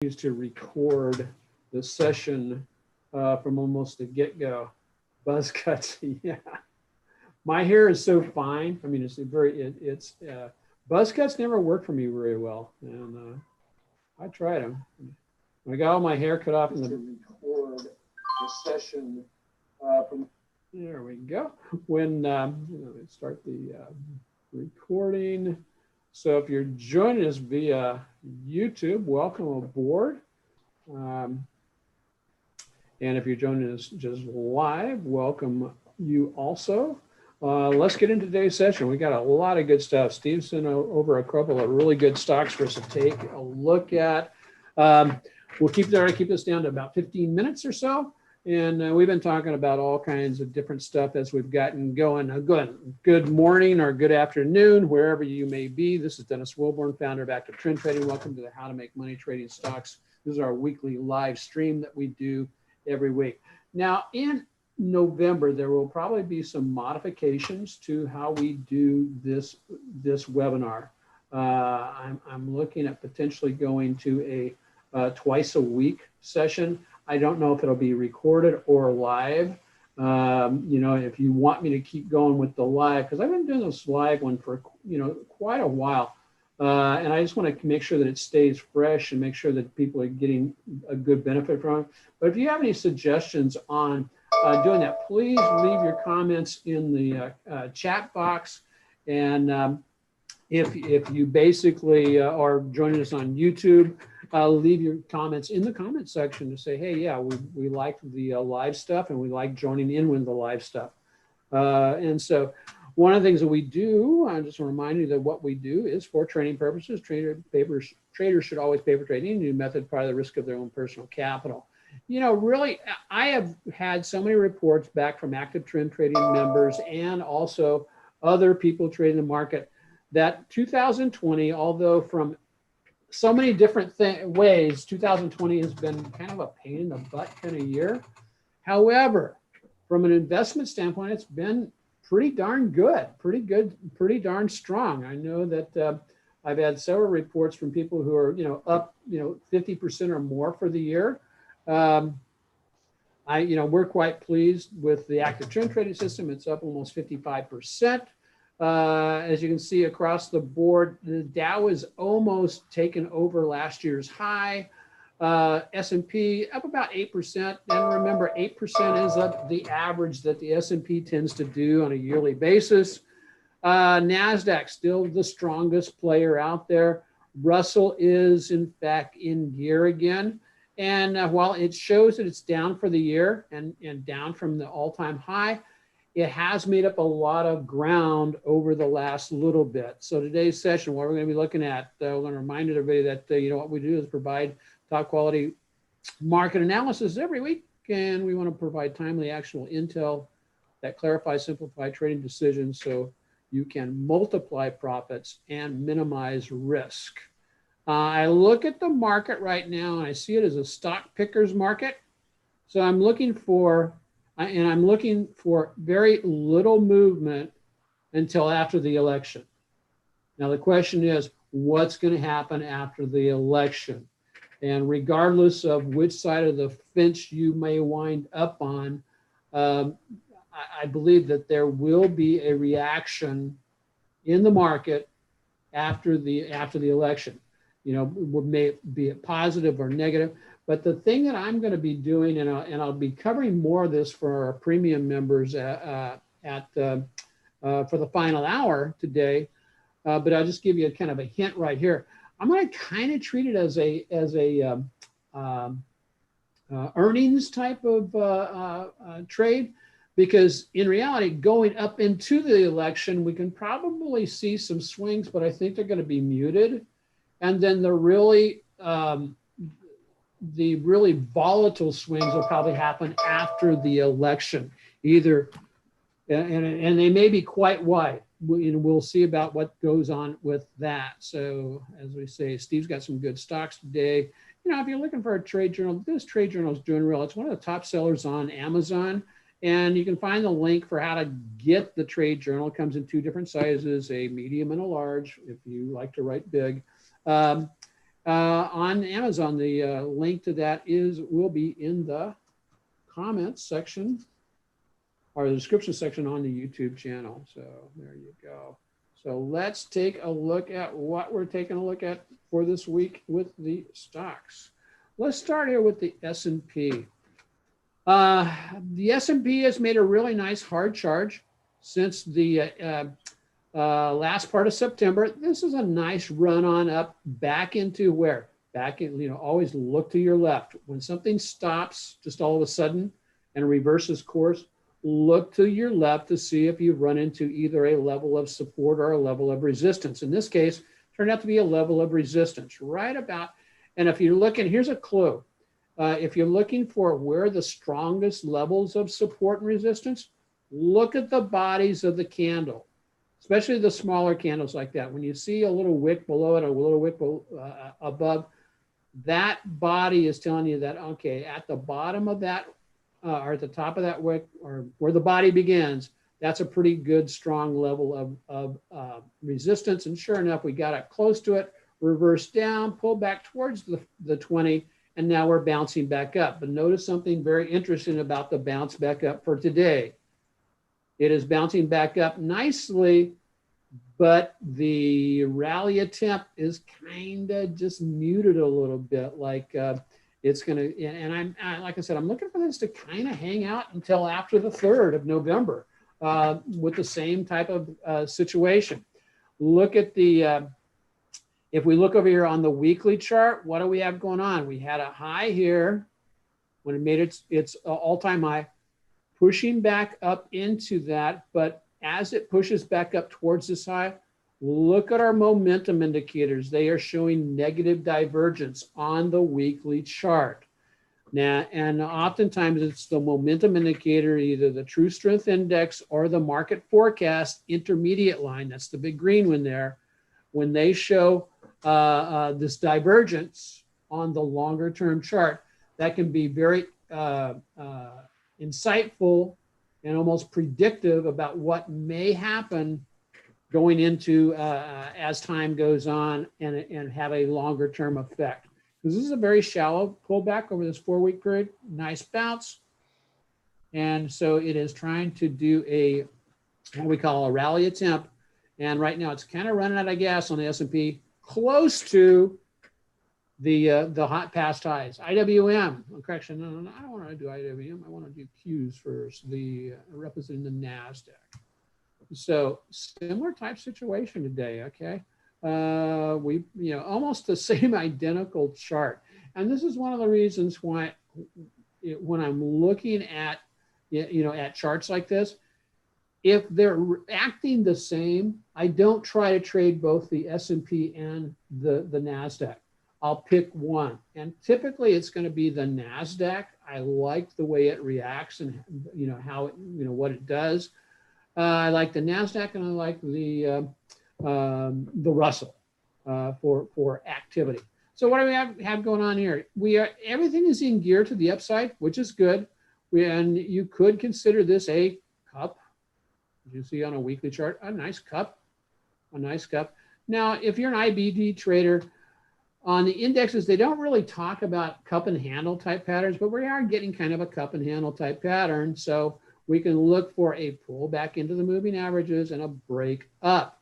used to record the session from almost the get-go. Buzz cuts, yeah. My hair is so fine. I mean, buzz cuts never work for me very well, and I tried them. When I got all my hair cut off in the record the session from. There we go. When start the recording. So if you're joining us via YouTube, welcome aboard. And if you're joining us just live, welcome you also. Let's get into today's session. We got a lot of good stuff. Steve's sent over a couple of really good stocks for us to take a look at. We'll try to keep this down to about 15 minutes or so. And we've been talking about all kinds of different stuff as we've gotten going. Good morning or good afternoon, wherever you may be. This is Dennis Wilborn, founder of Active Trend Trading. Welcome to the How to Make Money Trading Stocks. This is our weekly live stream that we do every week. Now, in November, there will probably be some modifications to how we do this webinar. I'm looking at potentially going to a twice a week session. I don't know if it'll be recorded or live. If you want me to keep going with the live, because I've been doing this live one for quite a while, and I just want to make sure that it stays fresh and make sure that people are getting a good benefit from it. But if you have any suggestions on doing that, please leave your comments in the chat box. And if you basically are joining us on YouTube, leave your comments in the comment section to say, hey, yeah, we like the live stuff and we like joining in with the live stuff. And so one of the things that we do, I just want to remind you that what we do is for training purposes. Traders should always pay for trading. New method, part of the risk of their own personal capital. Really, I have had so many reports back from Active Trend Trading members and also other people trading the market that 2020, although from so many different ways, 2020 has been kind of a pain in the butt kind of year. However, from an investment standpoint, it's been pretty darn good, pretty darn strong. I know that I've had several reports from people who are, up, 50% or more for the year. We're quite pleased with the active trend trading system. It's up almost 55%. As you can see across the board, the Dow is almost taken over last year's high. S&P up about 8%. And remember, 8% is up the average that the S&P tends to do on a yearly basis. NASDAQ still the strongest player out there. Russell is in fact in gear again. And while it shows that it's down for the year and down from the all-time high, it has made up a lot of ground over the last little bit. So today's session, what we're going to be looking at, we're going to remind everybody that what we do is provide top quality market analysis every week, and we want to provide timely, actionable intel that clarifies, simplify trading decisions so you can multiply profits and minimize risk. I look at the market right now, and I see it as a stock picker's market. So I'm looking for very little movement until after the election. Now, the question is, what's going to happen after the election? And regardless of which side of the fence you may wind up on, I believe that there will be a reaction in the market after the election. May it be positive or negative. But the thing that I'm going to be doing, and I'll be covering more of this for our premium members for the final hour today, but I'll just give you a kind of a hint right here. I'm going to kind of treat it as a earnings type of trade, because in reality, going up into the election, we can probably see some swings, but I think they're going to be muted, and then the really volatile swings will probably happen after the election, and they may be quite wide. We'll see about what goes on with that. So as we say, Steve's got some good stocks today. If you're looking for a trade journal, this trade journal is doing real. It's one of the top sellers on Amazon. And you can find the link for how to get the trade journal. It comes in two different sizes, a medium and a large, if you like to write big. on Amazon. The link to that will be in the comments section or the description section on the YouTube channel. So there you go. So let's take a look at what we're taking a look at for this week with the stocks. Let's start here with the S&P. The S&P has made a really nice hard charge since the last part of September. This is a nice run on up back into where? Back in, always look to your left. When something stops just all of a sudden and reverses course, look to your left to see if you've run into either a level of support or a level of resistance. In this case, turned out to be a level of resistance right about. And if you're looking, here's a clue. If you're looking for where the strongest levels of support and resistance, look at the bodies of the candle, especially the smaller candles like that. When you see a little wick below it, or a little wick above, that body is telling you that, okay, at the bottom of that, or at the top of that wick, or where the body begins, that's a pretty good, strong level of resistance. And sure enough, we got it close to it, reversed down, pulled back towards the 20, and now we're bouncing back up. But notice something very interesting about the bounce back up for today. It is bouncing back up nicely, but the rally attempt is kind of just muted a little bit. Like it's going to, and like I said, I'm looking for this to kind of hang out until after the 3rd of November with the same type of situation. Look at the, if we look over here on the weekly chart, what do we have going on? We had a high here when it made its all-time high, pushing back up into that. But as it pushes back up towards this high, look at our momentum indicators. They are showing negative divergence on the weekly chart. Now, and oftentimes it's the momentum indicator, either the true strength index or the market forecast intermediate line. That's the big green one there. When they show this divergence on the longer term chart, that can be very insightful and almost predictive about what may happen going into as time goes on and have a longer term effect. Because this is a very shallow pullback over this 4-week period, nice bounce. And so it is trying to do what we call a rally attempt. And right now it's kind of running out of gas on the S&P, close to the hot past highs. IWM, correction, no, I don't want to do IWM. I want to do Qs first, representing the NASDAQ. So similar type situation today, okay? We, almost the same identical chart. And this is one of the reasons why when I'm looking at, at charts like this, if they're acting the same, I don't try to trade both the S&P and the NASDAQ. I'll pick one. And typically it's going to be the NASDAQ. I like the way it reacts and, how it, what it does. I like the NASDAQ and I like the Russell for activity. So what do we have going on here? Everything is in gear to the upside, which is good. And you could consider this a cup. As you see on a weekly chart, a nice cup. Now, if you're an IBD trader, on the indexes, they don't really talk about cup and handle type patterns, but we are getting kind of a cup and handle type pattern. So we can look for a pullback into the moving averages and a break up.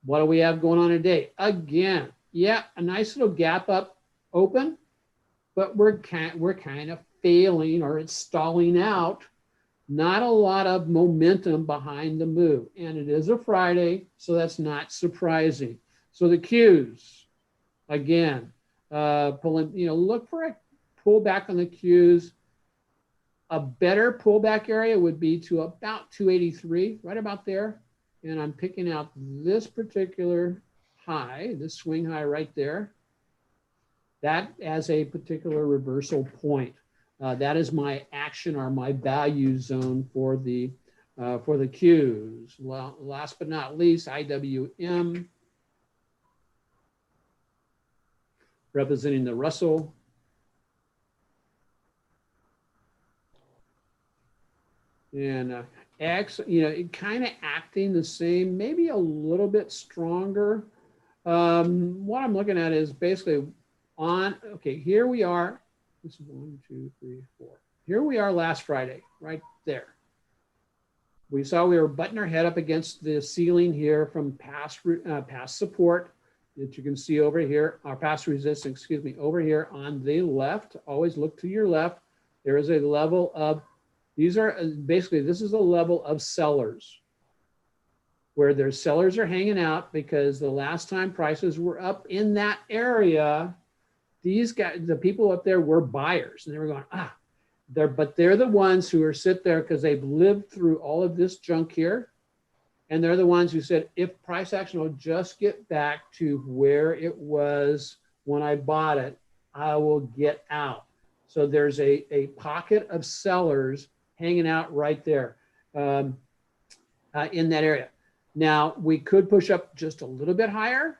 What do we have going on today? Again, yeah, a nice little gap up open, but we're kind of failing, or it's stalling out. Not a lot of momentum behind the move. And it is a Friday, so that's not surprising. So the Qs, again, pulling, look for a pullback on the Qs. A better pullback area would be to about 283, right about there. And I'm picking out this particular high, this swing high right there, that as a particular reversal point. That is my action or my value zone for the Qs. Well, last but not least, IWM, representing the Russell. And X, kind of acting the same, maybe a little bit stronger. What I'm looking at is basically on, okay, here we are. This is 1, 2, 3, 4. Here we are last Friday, right there. We saw we were butting our head up against the ceiling here from past support that you can see over here, our past resistance, excuse me, over here on the left. Always look to your left. There is a level of, these are basically, this is a level of sellers, where their sellers are hanging out because the last time prices were up in that area, these guys, the people up there were buyers, and they were going, but they're the ones who are sit there because they've lived through all of this junk here. And they're the ones who said, if price action will just get back to where it was when I bought it, I will get out. So there's a pocket of sellers hanging out right there in that area. Now, we could push up just a little bit higher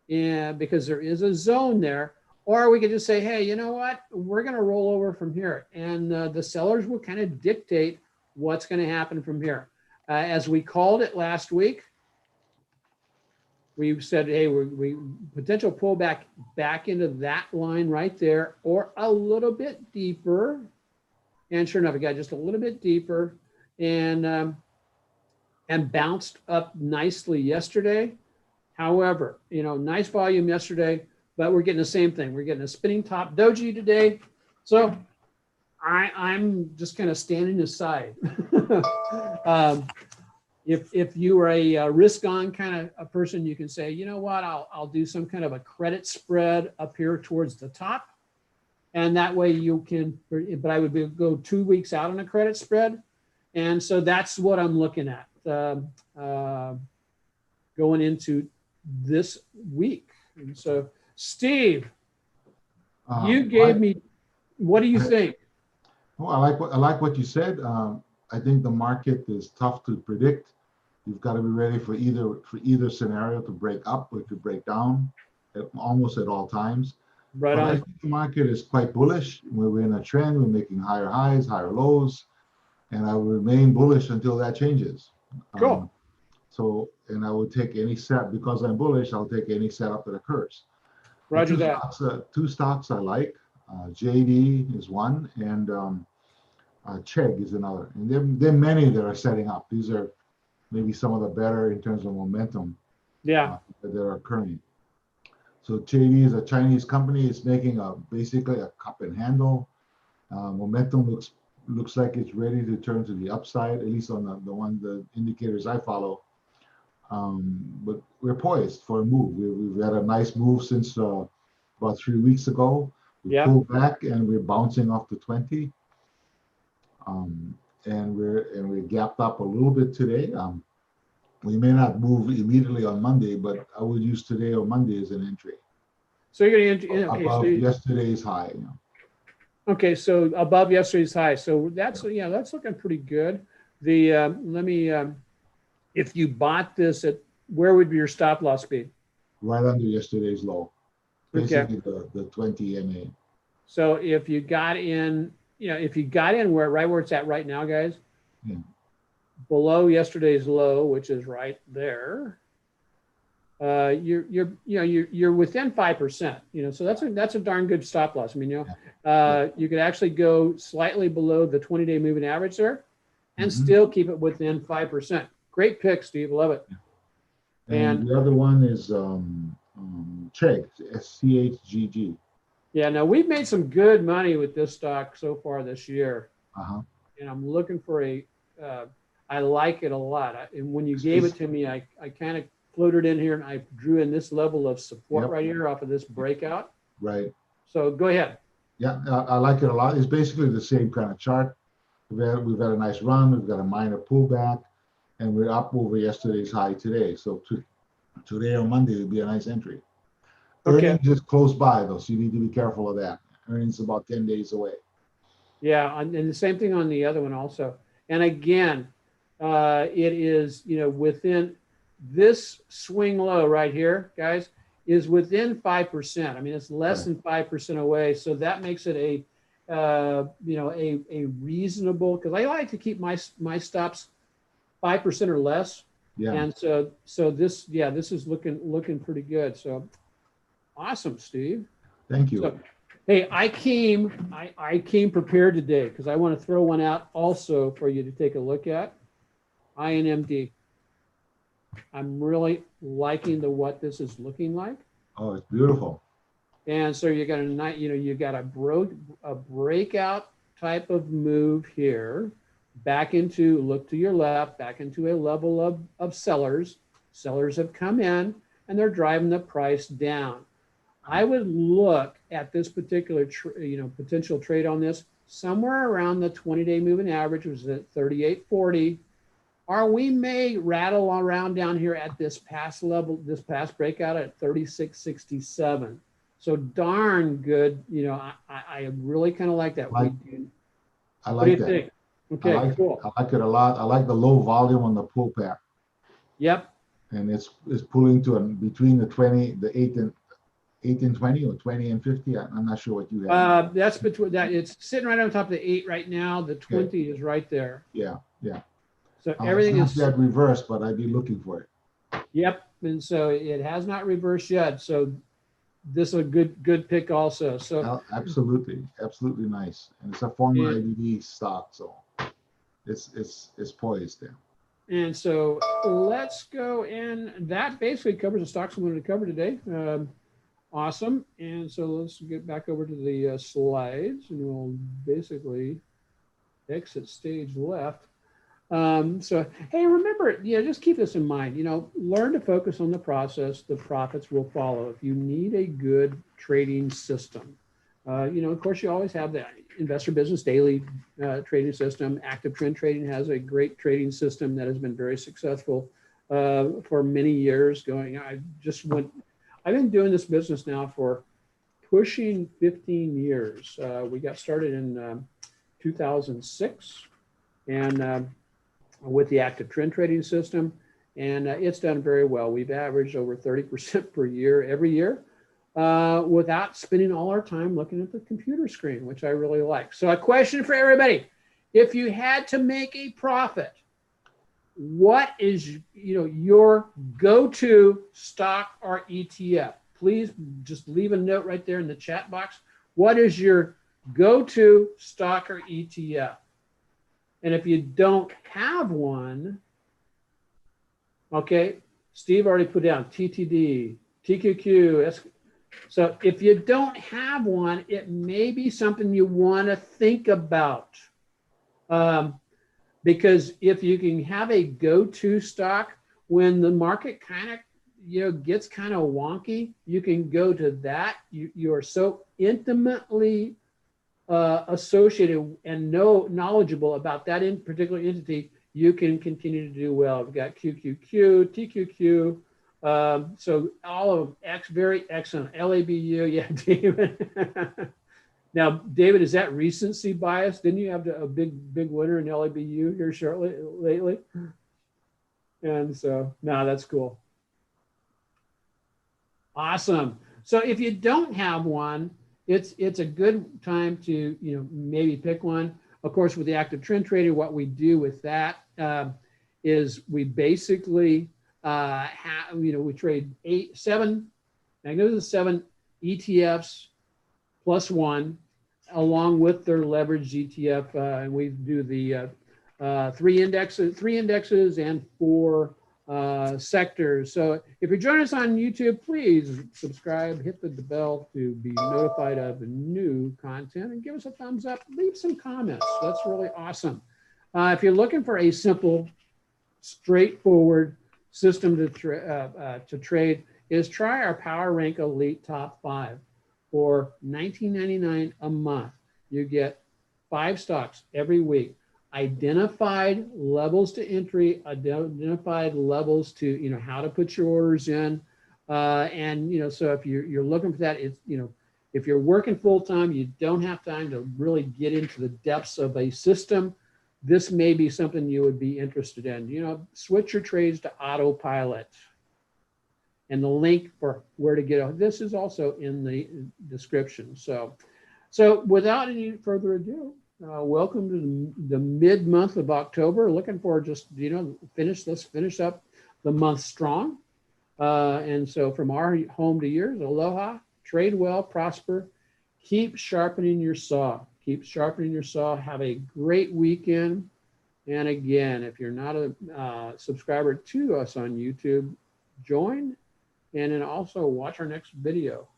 because there is a zone there. Or we could just say, hey, you know what? We're going to roll over from here. And the sellers will kind of dictate what's going to happen from here. As we called it last week, we said, hey, we potential pullback back into that line right there or a little bit deeper. And sure enough, it got just a little bit deeper and bounced up nicely yesterday. However, you know, nice volume yesterday, but we're getting the same thing. We're getting a spinning top doji today. So I'm just kind of standing aside. If you are a risk-on kind of a person, you can say, you know what, I'll do some kind of a credit spread up here towards the top. And that way you can, but I would go 2 weeks out on a credit spread. And so that's what I'm looking at going into this week. And so, Steve, you gave me, what do you think? Well, I like what you said. I think the market is tough to predict. You've got to be ready for either scenario to break up or to break down almost at all times. Right but on. I think the market is quite bullish. We're in a trend. We're making higher highs, higher lows, and I will remain bullish until that changes. Cool. And I would take any set, because I'm bullish, I'll take any setup that occurs. Roger that. Two stocks I like. JD is one, and Chegg is another. And there are many that are setting up. These are maybe some of the better in terms of momentum that are occurring. So JD is a Chinese company. It's making basically a cup and handle. Momentum looks like it's ready to turn to the upside, at least on the indicators I follow. But we're poised for a move. We've had a nice move since about 3 weeks ago. We pulled back and we're bouncing off the 20. And we're gapped up a little bit today. We may not move immediately on Monday, but I would use today or Monday as an entry. So you're going to above yesterday's high. You know. Okay, so above yesterday's high. So that's that's looking pretty good. The if you bought this at, where would your stop loss be? Right under yesterday's low. Basically the 20 MA. So if you got in, if you got in where it's at right now, guys, below yesterday's low, which is right there, you're within 5%. So that's a darn good stop loss. I mean, you could actually go slightly below the 20-day moving average there, and still keep it within 5%. Great pick, Steve. Love it. And the other one is Chegg, CHGG. Yeah, now we've made some good money with this stock so far this year. And I'm looking for I like it a lot. And when you gave it to me, I kind of floated in here and I drew in this level of support right here off of this breakout. Right. So go ahead. Yeah, I like it a lot. It's basically the same kind of chart. We've had a nice run. We've got a minor pullback, and we're up over yesterday's high today. So today or Monday would be a nice entry. Earnings is close by, though, so you need to be careful of that. Earnings about 10 days away. Yeah, and the same thing on the other one also. And again, it is, within this swing low right here, guys, is within 5%. I mean, it's less than 5% away. So that makes it a reasonable, because I like to keep my stops 5% or less. Yeah. And so this is looking pretty good. So awesome, Steve. Thank you. So, hey, I came prepared today because I want to throw one out also for you to take a look at. INMD. I'm really liking what this is looking like. Oh, it's beautiful. And so you got you got a breakout type of move here, back into, look to your left, back into a level of sellers. Sellers have come in and they're driving the price down. I would look at this particular potential trade on this somewhere around the 20-day moving average, which is at 38.40. Or we may rattle around down here at this past level, this past breakout at 36.67. So darn good. I really kind of like that. I What like do you that. think? Okay, cool. I like it a lot. I like the low volume on the pull pair. Yep. And it's pulling to between the 20, the 8 and 20, or 20 and 50. I'm not sure what you have. That's between that. It's sitting right on top of the 8 right now. The 20 is right there. Yeah. So everything is that reverse, but I'd be looking for it. Yep. And so it has not reversed yet. So this is a good pick also. So absolutely nice. And it's a former IBD stock, so it's poised there. And so let's go, and that basically covers the stocks we wanted to cover today. Awesome. And so let's get back over to the slides, and we'll basically exit stage left. So, hey, remember, just keep this in mind, learn to focus on the process. The profits will follow. If you need a good trading system, of course, you always have the Investor Business Daily trading system. Active Trend Trading has a great trading system that has been very successful for many years going. I've been doing this business now for pushing 15 years. We got started in 2006 and with the Active Trend Trading system, and it's done very well. We've averaged over 30% per year every year without spending all our time looking at the computer screen, which I really like. So a question for everybody: if you had to make a profit, what is your go-to stock or ETF? Please just leave a note right there in the chat box. What is your go-to stock or ETF? And if you don't have one, okay, Steve already put down TTD, TQQ. So if you don't have one, it may be something you want to think about. Because if you can have a go-to stock when the market kind of gets kind of wonky, you can go to that. You're so intimately associated and knowledgeable about that particular entity, you can continue to do well. We've got QQQ, TQQ, so all of them very excellent. LABU, yeah, David. Now, David, is that recency bias? Didn't you have a big winner in LABU here lately? And so, no, that's cool. Awesome. So if you don't have one, it's a good time to maybe pick one. Of course, with the Active Trend Trading, what we do with that is we basically we trade 7 ETFs plus one, along with their leveraged ETF, and we do the 3 indexes and 4 sectors. So if you're joining us on YouTube, please subscribe, hit the bell to be notified of new content, and give us a thumbs up. Leave some comments. That's really awesome. If you're looking for a simple, straightforward system to trade, try our Power Rank Elite Top 5 for $19.99 a month. You get 5 stocks every week. Identified levels to entry, identified levels to how to put your orders in, and so if you're looking for that, it's if you're working full time, you don't have time to really get into the depths of a system. This may be something you would be interested in. Switch your trades to autopilot, and the link for where to get this is also in the description. So without any further ado, welcome to the mid-month of October. Looking forward let's finish up the month strong. And so from our home to yours, aloha, trade well, prosper, keep sharpening your saw. Keep sharpening your saw. Have a great weekend. And again, if you're not a subscriber to us on YouTube, join and then also watch our next video.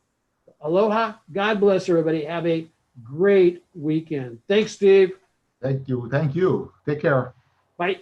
Aloha. God bless everybody. Have a great weekend. Thanks, Steve. Thank you. Thank you. Take care. Bye.